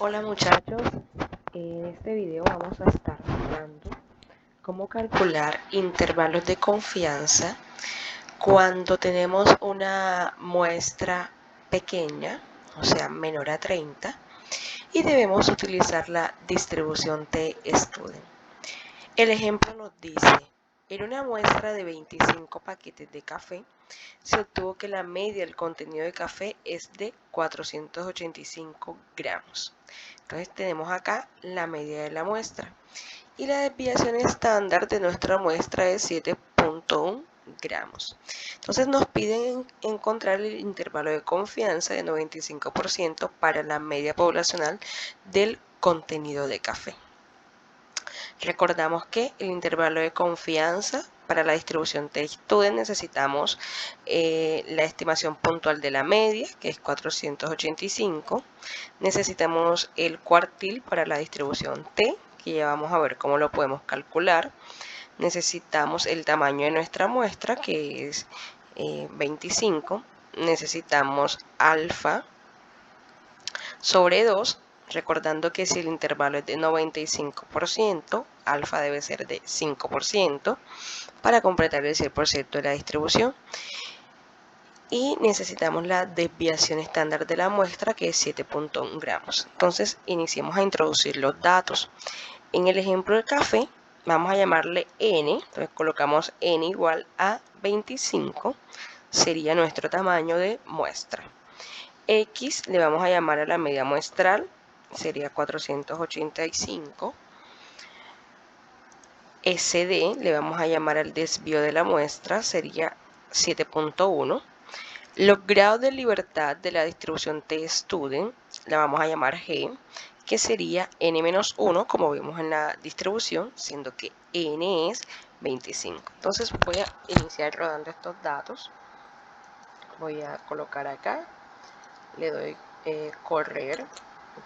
Hola muchachos, en este video vamos a estar hablando cómo calcular intervalos de confianza cuando tenemos una muestra pequeña, o sea menor a 30, y debemos utilizar la distribución T-Student. El ejemplo nos dice, en una muestra de 25 paquetes de café, se obtuvo que la media del contenido de café es de 485 gramos. Entonces tenemos acá la media de la muestra y la desviación estándar de nuestra muestra es 7.1 gramos. Entonces nos piden encontrar el intervalo de confianza de 95% para la media poblacional del contenido de café. Recordamos que el intervalo de confianza para la distribución T-Student necesitamos la estimación puntual de la media, que es 485. Necesitamos el cuartil para la distribución T, que ya vamos a ver cómo lo podemos calcular. Necesitamos el tamaño de nuestra muestra, que es 25. Necesitamos alfa sobre 2, recordando que si el intervalo es de 95%, alfa debe ser de 5% para completar el 100% de la distribución. Y necesitamos la desviación estándar de la muestra, que es 7.1 gramos. Entonces iniciemos a introducir los datos. En el ejemplo del café vamos a llamarle n, entonces colocamos n igual a 25, sería nuestro tamaño de muestra. X le vamos a llamar a la media muestral, sería 485. SD le vamos a llamar al desvío de la muestra, sería 7.1. Los grados de libertad de la distribución T-Student la vamos a llamar G, que sería n-1, como vemos en la distribución, siendo que n es 25. Entonces voy a iniciar rodando estos datos. Voy a colocar acá, le doy correr.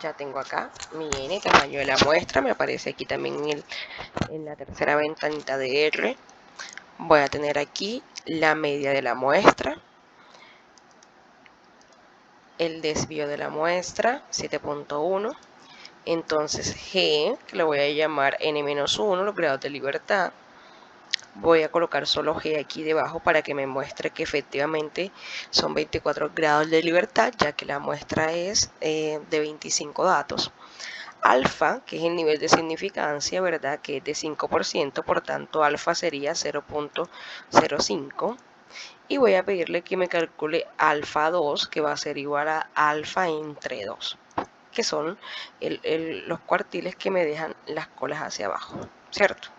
Ya tengo acá mi n, tamaño de la muestra, me aparece aquí también en la tercera ventanita de R. Voy a tener aquí la media de la muestra, el desvío de la muestra, 7.1. Entonces G, que lo voy a llamar n-1, los grados de libertad. Voy a colocar solo G aquí debajo para que me muestre que efectivamente son 24 grados de libertad, ya que la muestra es de 25 datos. Alfa, que es el nivel de significancia, ¿verdad? Que es de 5%, por tanto alfa sería 0.05. Y voy a pedirle que me calcule alfa 2, que va a ser igual a alfa entre 2, que son los cuartiles que me dejan las colas hacia abajo, ¿cierto?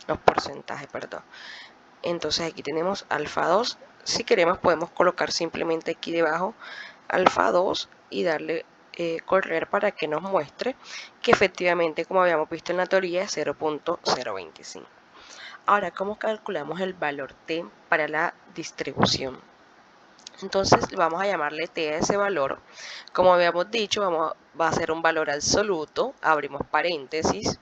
Los porcentajes, perdón. Entonces aquí tenemos alfa 2. Si queremos podemos colocar simplemente aquí debajo alfa 2 y darle correr para que nos muestre que efectivamente, como habíamos visto en la teoría, es 0.025. Ahora, ¿cómo calculamos el valor T para la distribución? Entonces vamos a llamarle T a ese valor. Como habíamos dicho, va a ser un valor absoluto. Abrimos paréntesis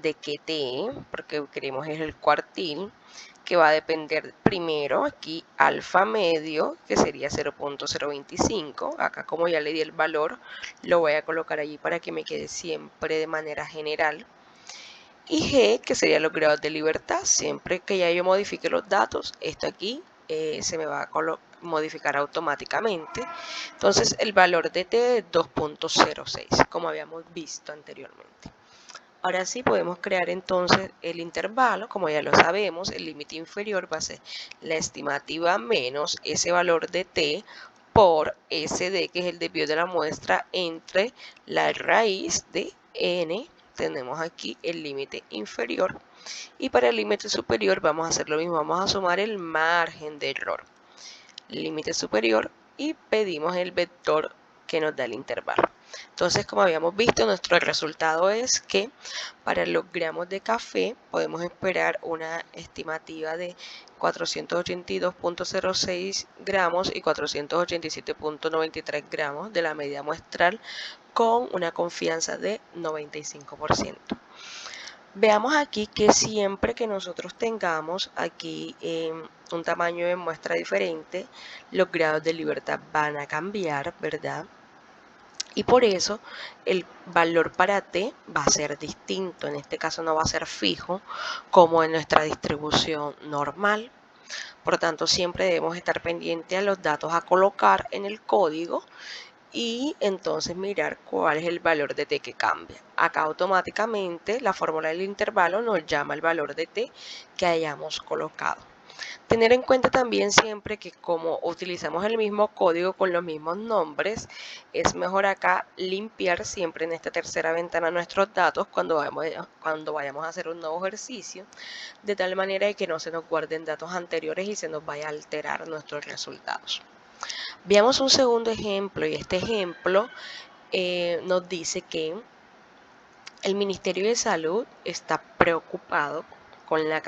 de que T, porque queremos es el cuartil, que va a depender primero aquí alfa medio, que sería 0.025. Acá como ya le di el valor, lo voy a colocar allí para que me quede siempre de manera general. Y G, que sería los grados de libertad. Siempre que ya yo modifique los datos, esto aquí se me va a modificar automáticamente. Entonces el valor de T es 2.06, como habíamos visto anteriormente. Ahora sí podemos crear entonces el intervalo. Como ya lo sabemos, el límite inferior va a ser la estimativa menos ese valor de T por SD, que es el desvío de la muestra, entre la raíz de n. Tenemos aquí el límite inferior, y para el límite superior vamos a hacer lo mismo, vamos a sumar el margen de error, límite superior, y pedimos el vector que nos da el intervalo. Entonces, como habíamos visto, nuestro resultado es que para los gramos de café podemos esperar una estimativa de 482.06 gramos y 487.93 gramos de la media muestral, con una confianza de 95%. Veamos aquí que siempre que nosotros tengamos aquí un tamaño de muestra diferente, los grados de libertad van a cambiar, ¿verdad? Y por eso el valor para t va a ser distinto. En este caso no va a ser fijo como en nuestra distribución normal. Por lo tanto, siempre debemos estar pendientes a los datos a colocar en el código y entonces mirar cuál es el valor de t que cambia. Acá automáticamente la fórmula del intervalo nos llama el valor de t que hayamos colocado. Tener en cuenta también siempre que como utilizamos el mismo código con los mismos nombres, es mejor acá limpiar siempre en esta tercera ventana nuestros datos cuando vayamos a hacer un nuevo ejercicio, de tal manera que no se nos guarden datos anteriores y se nos vaya a alterar nuestros resultados. Veamos un segundo ejemplo, y este ejemplo nos dice que el Ministerio de Salud está preocupado con la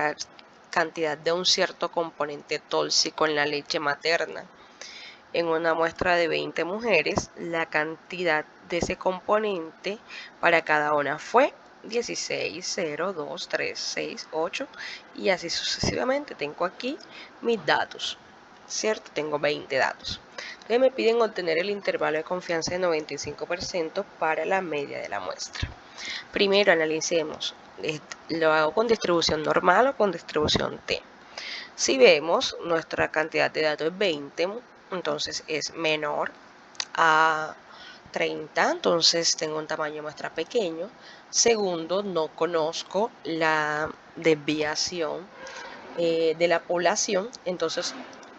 cantidad de un cierto componente tóxico en la leche materna. En una muestra de 20 mujeres, la cantidad de ese componente para cada una fue 16, 0, 2, 3, 6, 8 y así sucesivamente. Tengo aquí mis datos, ¿cierto? Tengo 20 datos. Entonces me piden obtener el intervalo de confianza de 95% para la media de la muestra. Primero analicemos, ¿lo hago con distribución normal o con distribución T? Si vemos, nuestra cantidad de datos es 20, entonces es menor a 30, entonces tengo un tamaño de muestra pequeño. Segundo, no conozco la desviación de la población, entonces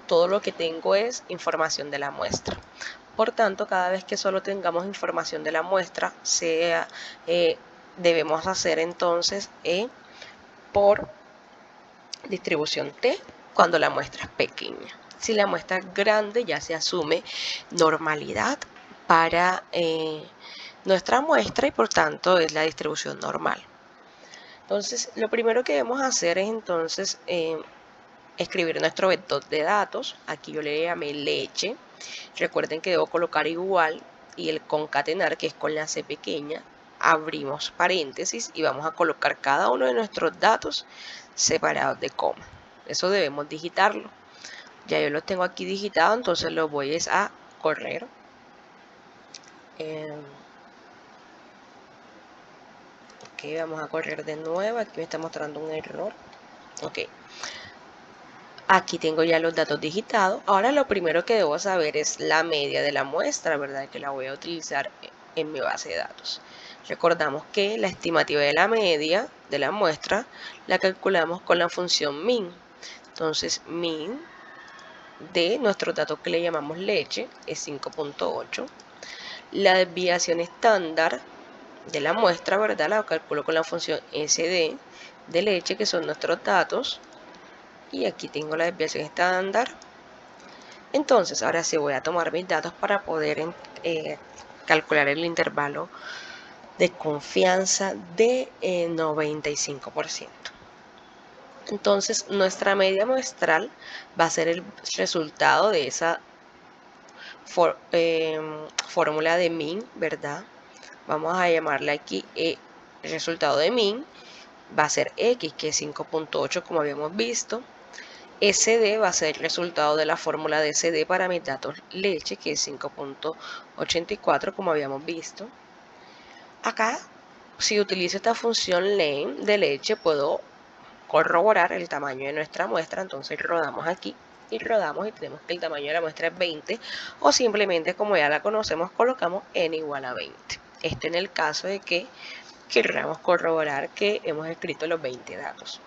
todo lo que tengo es información de la muestra. Por tanto, cada vez que solo tengamos información de la muestra, debemos hacer entonces por distribución T cuando la muestra es pequeña. Si la muestra es grande, ya se asume normalidad para nuestra muestra y por tanto es la distribución normal. Entonces, lo primero que debemos hacer es entonces escribir nuestro vector de datos. Aquí yo le llamé leche. Recuerden que debo colocar igual y el concatenar, que es con la C pequeña, abrimos paréntesis y vamos a colocar cada uno de nuestros datos separados de coma. Eso debemos digitarlo. Ya yo lo tengo aquí digitado, entonces lo voy a correr. Ok, vamos a correr de nuevo. Aquí me está mostrando un error. Ok. Aquí tengo ya los datos digitados. Ahora lo primero que debo saber es la media de la muestra, ¿verdad? Que la voy a utilizar en mi base de datos. Recordamos que la estimativa de la media de la muestra la calculamos con la función min. Entonces, min de nuestros datos que le llamamos leche es 5.8. La desviación estándar de la muestra, ¿verdad? La calculo con la función SD de leche, que son nuestros datos. Y aquí tengo la desviación estándar. Entonces, ahora sí voy a tomar mis datos para poder calcular el intervalo de confianza de 95%. Entonces, nuestra media muestral va a ser el resultado de esa fórmula de min, ¿verdad? Vamos a llamarle aquí el resultado de min. Va a ser X, que es 5.8, como habíamos visto. SD va a ser el resultado de la fórmula de SD para mis datos leche, que es 5.84, como habíamos visto. Acá, si utilizo esta función len de leche, puedo corroborar el tamaño de nuestra muestra. Entonces rodamos aquí y rodamos y tenemos que el tamaño de la muestra es 20, o simplemente, como ya la conocemos, colocamos n igual a 20. Este en el caso de que queramos corroborar que hemos escrito los 20 datos.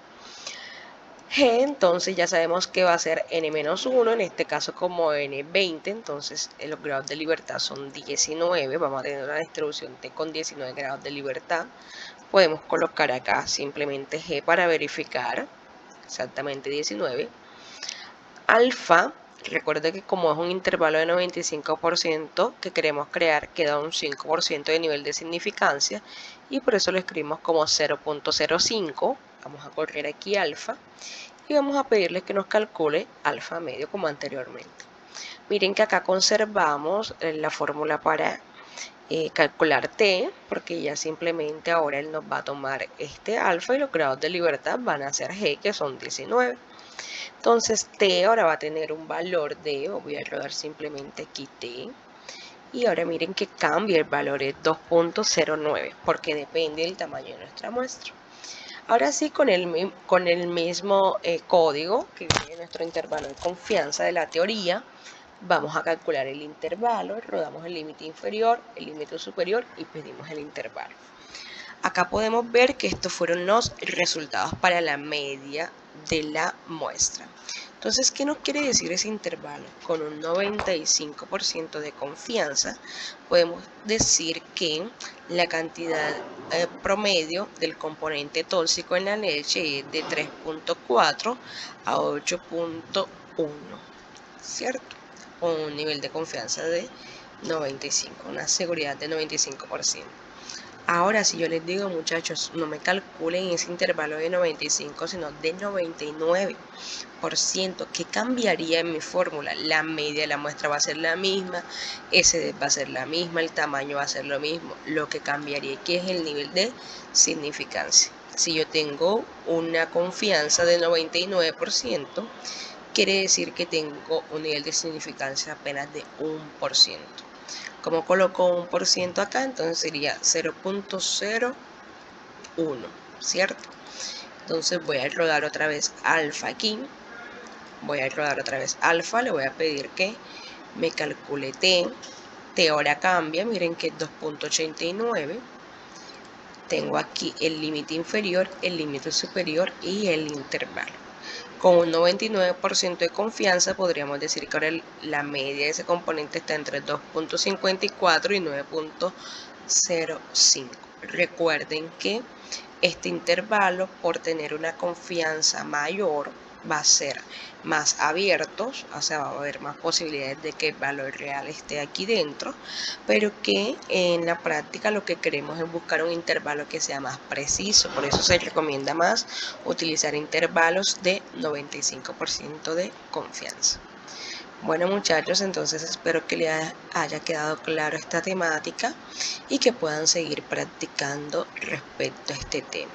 G, entonces ya sabemos que va a ser n-1, en este caso como n20, entonces los grados de libertad son 19, vamos a tener una distribución T con 19 grados de libertad. Podemos colocar acá simplemente G para verificar, exactamente 19. Alfa, recuerde que como es un intervalo de 95% que queremos crear, queda un 5% de nivel de significancia y por eso lo escribimos como 0.05. Vamos a correr aquí alfa y vamos a pedirle que nos calcule alfa medio como anteriormente. Miren que acá conservamos la fórmula para calcular T, porque ya simplemente ahora él nos va a tomar este alfa y los grados de libertad van a ser G, que son 19. Entonces T ahora va a tener un valor de, voy a rodar simplemente aquí T, Y ahora miren que cambia el valor, es 2.09, porque depende del tamaño de nuestra muestra. Ahora sí, con el mismo código que viene en nuestro intervalo de confianza de la teoría, vamos a calcular el intervalo, rodamos el límite inferior, el límite superior y pedimos el intervalo. Acá podemos ver que estos fueron los resultados para la media de la muestra. Entonces, ¿qué nos quiere decir ese intervalo? Con un 95% de confianza, podemos decir que la cantidad promedio del componente tóxico en la leche es de 3.4 a 8.1, ¿cierto? Con un nivel de confianza de 95, una seguridad de 95%. Ahora, si yo les digo, muchachos, no me calculen ese intervalo de 95, sino de 99%, ¿qué cambiaría en mi fórmula? La media de la muestra va a ser la misma, SD va a ser la misma, el tamaño va a ser lo mismo. Lo que cambiaría que es el nivel de significancia. Si yo tengo una confianza de 99%, quiere decir que tengo un nivel de significancia apenas de 1%. Como coloco 1% acá, entonces sería 0.01, ¿cierto? Entonces voy a rodar otra vez alfa aquí. Voy a rodar otra vez alfa. Le voy a pedir que me calcule T. T ahora cambia. Miren que es 2.89. Tengo aquí el límite inferior, el límite superior y el intervalo. Con un 99% de confianza podríamos decir que ahora la media de ese componente está entre 2.54 y 9.05. Recuerden que este intervalo, por tener una confianza mayor, va a ser más abierto, o sea, va a haber más posibilidades de que el valor real esté aquí dentro, pero que en la práctica lo que queremos es buscar un intervalo que sea más preciso. Por eso se recomienda más utilizar intervalos de 95% de confianza. Bueno, muchachos, entonces espero que les haya quedado claro esta temática y que puedan seguir practicando respecto a este tema.